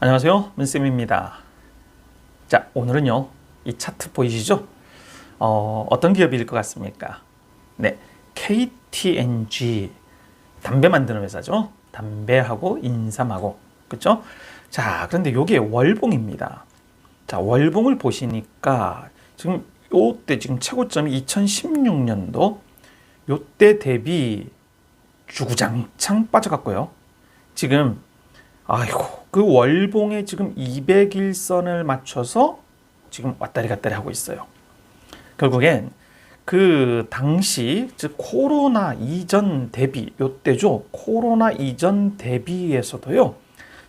안녕하세요, 문쌤입니다. 자, 오늘은요, 이 차트 보이시죠? 어떤 기업일 것 같습니까? 네, KTNG, 담배 만드는 회사죠. 담배하고 인삼하고, 그렇죠? 자, 그런데 이게 월봉입니다. 자, 월봉을 보시니까 지금 요때 지금 최고점이 2016년도 요때 대비 주구장창 빠져갔고요. 지금 아이고, 그 월봉에 지금 200일선을 맞춰서 지금 왔다리 갔다리 하고 있어요. 결국엔 그 당시 즉 코로나 이전 대비 요때죠. 코로나 이전 대비에서도요.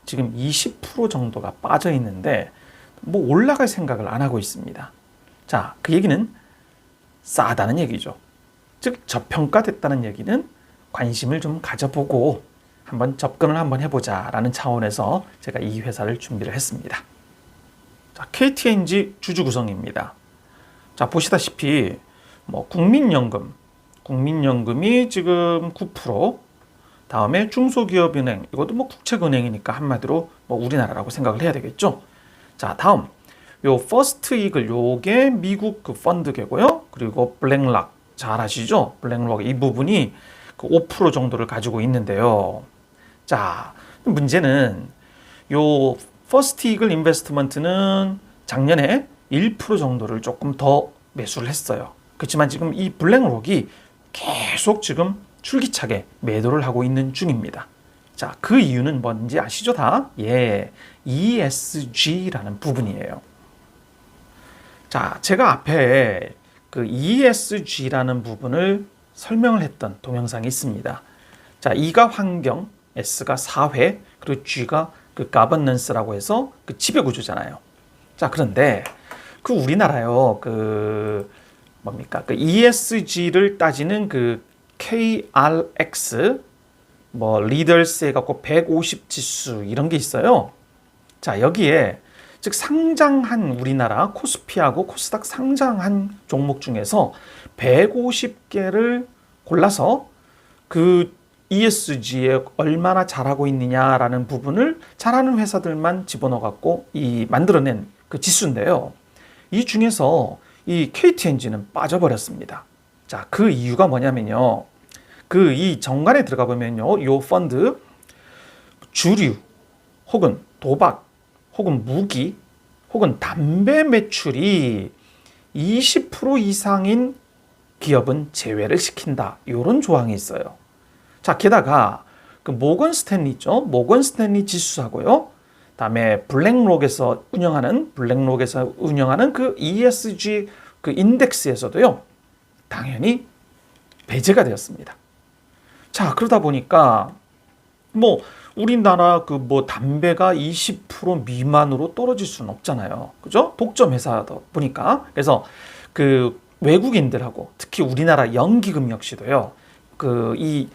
지금 20% 정도가 빠져 있는데 뭐 올라갈 생각을 안 하고 있습니다. 자, 그 얘기는 싸다는 얘기죠. 즉 저평가됐다는 얘기는 관심을 좀 가져보고 한번 접근을 한번 해보자라는 차원에서 제가 이 회사를 준비를 했습니다. 자, KTNG 주주 구성입니다. 자, 보시다시피 뭐 국민연금이 지금 9%, 다음에 중소기업은행, 이것도 뭐 국책은행이니까 한마디로 뭐 우리나라라고 생각을 해야 되겠죠. 자, 다음 요 퍼스트 이글, 요게 미국 그 펀드계고요. 그리고 블랙락, 잘 아시죠? 블랙락 이 부분이 그 5% 정도를 가지고 있는데요. 자, 문제는 요 퍼스트 이글 인베스트먼트는 작년에 1% 정도를 조금 더 매수를 했어요. 그렇지만 지금 이 블랙록이 계속 지금 줄기차게 매도를 하고 있는 중입니다. 자, 그 이유는 뭔지 아시죠 다? 예, ESG라는 부분이에요. 자, 제가 앞에 그 ESG라는 부분을 설명을 했던 동영상이 있습니다. 자, E가 환경, S가 사회, 그리고 G가 그 가버넌스라고 해서 그 지배 구조잖아요. 자, 그런데 그 우리나라요, 그 뭡니까? 그 ESG를 따지는 그 KRX 뭐 리더스 해갖고 150 지수 이런 게 있어요. 자, 여기에 즉 상장한 우리나라 코스피하고 코스닥 상장한 종목 중에서 150개를 골라서 그 ESG에 얼마나 잘하고 있느냐라는 부분을 잘하는 회사들만 집어넣어갖고 이 만들어낸 그 지수인데요. 이 중에서 이 KTNG는 빠져버렸습니다. 자, 그 이유가 뭐냐면요. 그 이 정관에 들어가 보면요. 요 펀드 주류 혹은 도박 혹은 무기 혹은 담배 매출이 20% 이상인 기업은 제외를 시킨다. 이런 조항이 있어요. 자, 게다가 그 모건 스탠리 있죠. 모건 스탠리 지수하고요. 다음에 블랙록에서 운영하는 그 ESG 그 인덱스에서도요. 당연히 배제가 되었습니다. 자, 그러다 보니까 뭐 우리나라 그 뭐 담배가 20% 미만으로 떨어질 수는 없잖아요. 그죠? 독점 회사다 보니까. 그래서 그 외국인들하고 특히 우리나라 연기금 역시도요. 그 이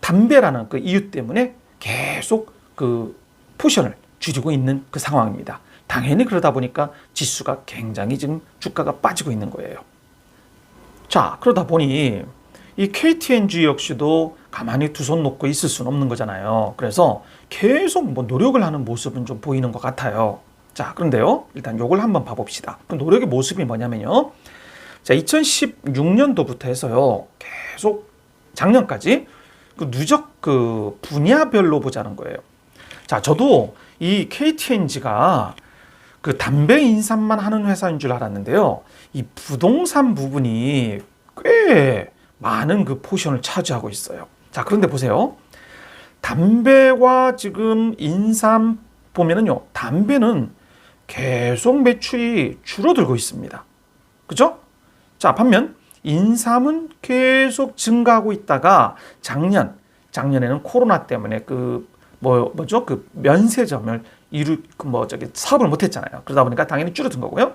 담배라는 그 이유 때문에 계속 그 포션을 쥐고 있는 그 상황입니다. 당연히 그러다 보니까 지수가 굉장히 지금 주가가 빠지고 있는 거예요. 자, 그러다 보니 이 KTNG 역시도 가만히 두 손 놓고 있을 수는 없는 거잖아요. 그래서 계속 뭐 노력을 하는 모습은 좀 보이는 것 같아요. 자, 그런데요. 일단 요걸 한번 봐봅시다. 그 노력의 모습이 뭐냐면요. 자, 2016년도부터 해서요. 계속 작년까지 그 누적 그 분야별로 보자는 거예요. 자, 저도 이 KTNG가 그 담배 인삼만 하는 회사인 줄 알았는데요. 이 부동산 부분이 꽤 많은 그 포션을 차지하고 있어요. 자, 그런데 보세요. 담배와 지금 인삼 보면은요. 담배는 계속 매출이 줄어들고 있습니다. 그죠? 자, 반면 인삼은 계속 증가하고 있다가 작년에는 코로나 때문에 그 뭐죠? 그 면세점을 사업을 못 했잖아요. 그러다 보니까 당연히 줄어든 거고요.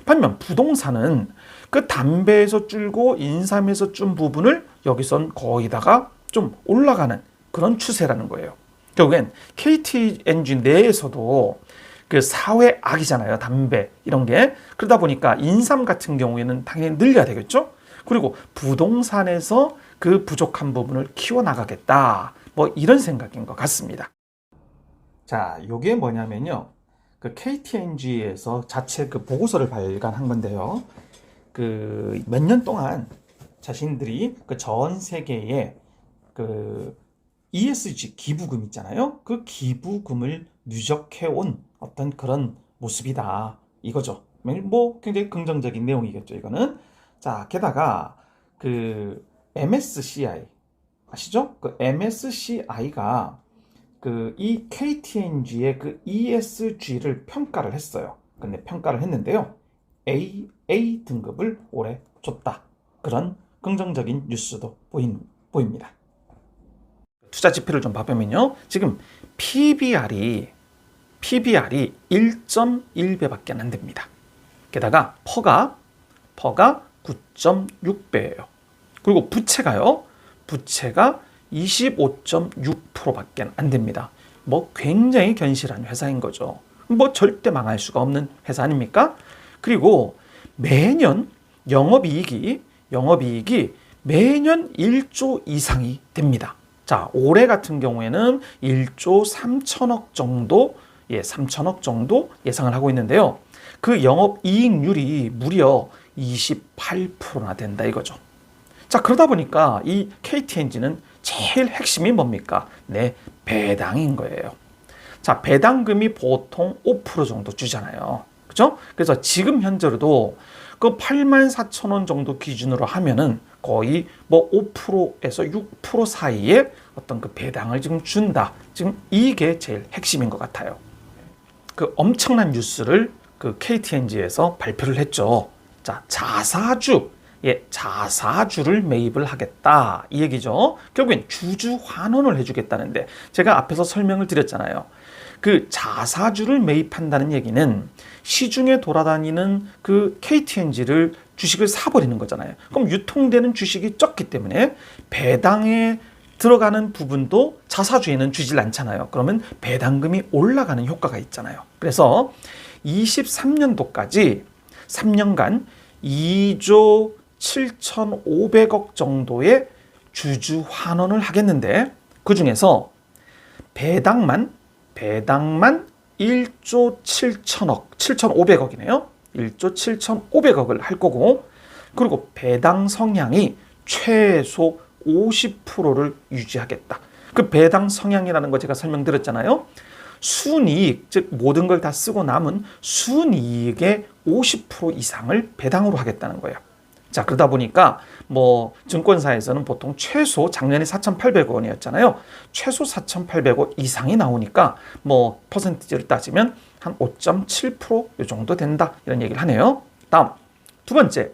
반면 부동산은 그 담배에서 줄고 인삼에서 준 부분을 여기선 거의다가 좀 올라가는 그런 추세라는 거예요. 결국엔 KTNG 내에서도 그 사회 악이잖아요. 담배 이런 게. 그러다 보니까 인삼 같은 경우에는 당연히 늘려야 되겠죠. 그리고 부동산에서 그 부족한 부분을 키워나가겠다. 뭐 이런 생각인 것 같습니다. 자, 요게 뭐냐면요. 그 KTNG에서 자체 그 보고서를 발간한 건데요. 그 몇 년 동안 자신들이 그 전 세계에 그 ESG 기부금 있잖아요. 그 기부금을 누적해온 어떤 그런 모습이다. 이거죠. 뭐 굉장히 긍정적인 내용이겠죠. 이거는. 자, 게다가 그 MSCI 아시죠? 그 MSCI가 그 이 KTNG의 그 ESG를 평가를 했어요. 근데 평가를 했는데요. A 등급을 올해 줬다. 그런 긍정적인 뉴스도 보입니다. 투자 지표를 좀 봐보면요. 지금 PBR이 1.1배밖에 안 됩니다. 게다가 퍼가 9.6배예요. 그리고 부채가 25.6%밖에 안 됩니다. 뭐 굉장히 견실한 회사인 거죠. 뭐 절대 망할 수가 없는 회사 아닙니까? 그리고 매년 영업이익이 매년 1조 이상이 됩니다. 자, 올해 같은 경우에는 1조 3천억 정도, 3천억 정도 예상을 하고 있는데요. 그 영업이익률이 무려 28%나 된다 이거죠. 자, 그러다 보니까 이 KTNG는 제일 핵심이 뭡니까? 네, 배당인 거예요. 자, 배당금이 보통 5% 정도 주잖아요. 그죠? 그래서 지금 현재로도 그 84,000원 정도 기준으로 하면은 거의 뭐 5%에서 6% 사이에 어떤 그 배당을 지금 준다. 지금 이게 제일 핵심인 것 같아요. 그 엄청난 뉴스를 그 KTNG에서 발표를 했죠. 자, 자사주를 매입을 하겠다. 이 얘기죠. 결국엔 주주 환원을 해주겠다는데 제가 앞에서 설명을 드렸잖아요. 그 자사주를 매입한다는 얘기는 시중에 돌아다니는 그 KTNG를 주식을 사버리는 거잖아요. 그럼 유통되는 주식이 적기 때문에 배당에 들어가는 부분도 자사주에는 주질 않잖아요. 그러면 배당금이 올라가는 효과가 있잖아요. 그래서 23년도까지 3년간 2조 7,500억 정도의 주주 환원을 하겠는데 그 중에서 배당만 1조 7,500억이네요. 1조 7,500억을 할 거고 그리고 배당 성향이 최소 50%를 유지하겠다. 그 배당 성향이라는 거 제가 설명드렸잖아요. 순이익, 즉 모든 걸 다 쓰고 남은 순이익의 50% 이상을 배당으로 하겠다는 거예요. 자, 그러다 보니까 뭐 증권사에서는 보통 최소 작년에 4,800원이었잖아요. 최소 4,800원 이상이 나오니까 뭐 퍼센티지를 따지면 한 5.7%이 정도 된다. 이런 얘기를 하네요. 다음 두 번째,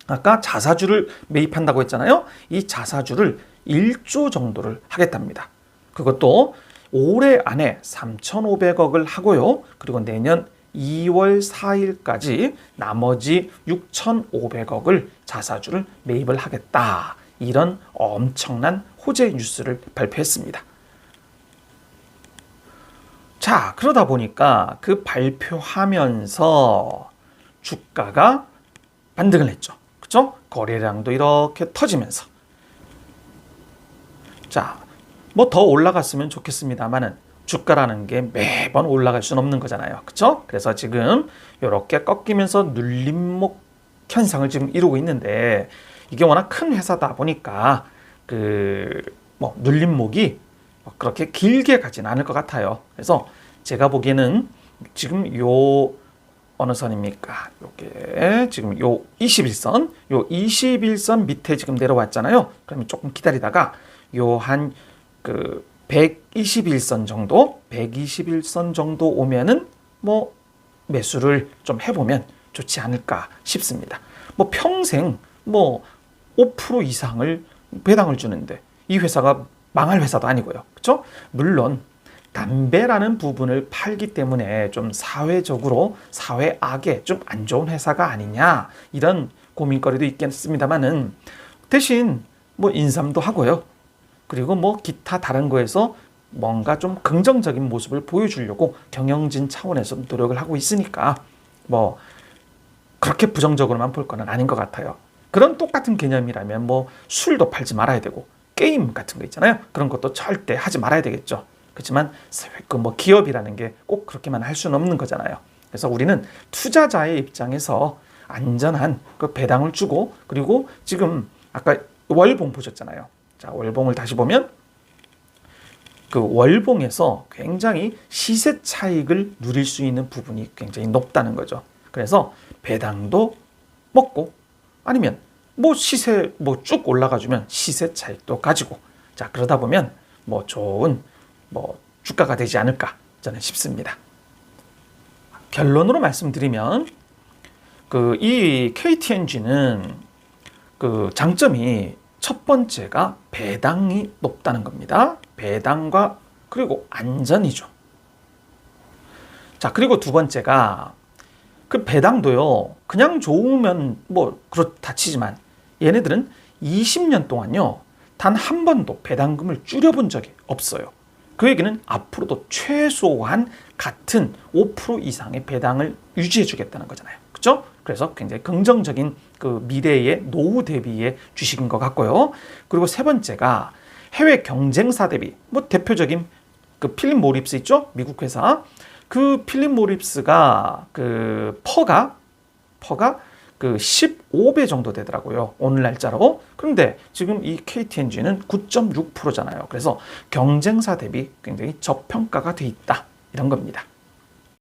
아까 자사주를 매입한다고 했잖아요. 이 자사주를 1조 정도를 하겠답니다. 그것도 올해 안에 3,500억을 하고요. 그리고 내년 2월 4일까지 나머지 6,500억을 자사주를 매입을 하겠다. 이런 엄청난 호재 뉴스를 발표했습니다. 자, 그러다 보니까 그 발표하면서 주가가 반등을 했죠. 그렇죠? 거래량도 이렇게 터지면서. 자, 뭐 더 올라갔으면 좋겠습니다만은 주가라는 게 매번 올라갈 수는 없는 거잖아요. 그렇죠? 그래서 지금 이렇게 꺾이면서 눌림목 현상을 지금 이루고 있는데 이게 워낙 큰 회사다 보니까 그 뭐 눌림목이 그렇게 길게 가진 않을 것 같아요. 그래서 제가 보기에는 지금 요 어느 선입니까? 요게 지금 요 21선 밑에 지금 내려왔잖아요. 그러면 조금 기다리다가 요 한 그 121선 정도 오면은 뭐 매수를 좀 해보면 좋지 않을까 싶습니다. 뭐 평생 뭐 5% 이상을 배당을 주는데 이 회사가 망할 회사도 아니고요. 그렇죠? 물론 담배라는 부분을 팔기 때문에 좀 사회적으로 사회악에 좀 안 좋은 회사가 아니냐 이런 고민거리도 있겠습니다만은 대신 뭐 인삼도 하고요. 그리고 뭐 기타 다른 거에서 뭔가 좀 긍정적인 모습을 보여주려고 경영진 차원에서 노력을 하고 있으니까 뭐 그렇게 부정적으로만 볼 거는 아닌 것 같아요. 그런 똑같은 개념이라면 뭐 술도 팔지 말아야 되고 게임 같은 거 있잖아요. 그런 것도 절대 하지 말아야 되겠죠. 그렇지만 그 뭐 기업이라는 게 꼭 그렇게만 할 수는 없는 거잖아요. 그래서 우리는 투자자의 입장에서 안전한 그 배당을 주고, 그리고 지금 아까 월봉 보셨잖아요. 자, 월봉을 다시 보면 그 월봉에서 굉장히 시세 차익을 누릴 수 있는 부분이 굉장히 높다는 거죠. 그래서 배당도 먹고 아니면 뭐 시세 뭐 쭉 올라가주면 시세 차익도 가지고, 자 그러다 보면 뭐 좋은 뭐 주가가 되지 않을까 저는 싶습니다. 결론으로 말씀드리면 그 이 KTNG는 그 장점이 첫 번째가 배당이 높다는 겁니다. 배당과 그리고 안전이죠. 자, 그리고 두 번째가 그 배당도요, 그냥 좋으면 뭐 그렇다 치지만 얘네들은 20년 동안요, 단 한 번도 배당금을 줄여본 적이 없어요. 그 얘기는 앞으로도 최소한 같은 5% 이상의 배당을 유지해 주겠다는 거잖아요. 그렇죠? 그래서 굉장히 긍정적인 그 미래의 노후 대비의 주식인 것 같고요. 그리고 세 번째가 해외 경쟁사 대비, 뭐 대표적인 그 필립 모리스 있죠? 미국 회사. 그 필립 모리스가 그 퍼가 그 15배 정도 되더라고요. 오늘 날짜로. 그런데 지금 이 KTNG는 9.6%잖아요. 그래서 경쟁사 대비 굉장히 저평가가 돼 있다. 이런 겁니다.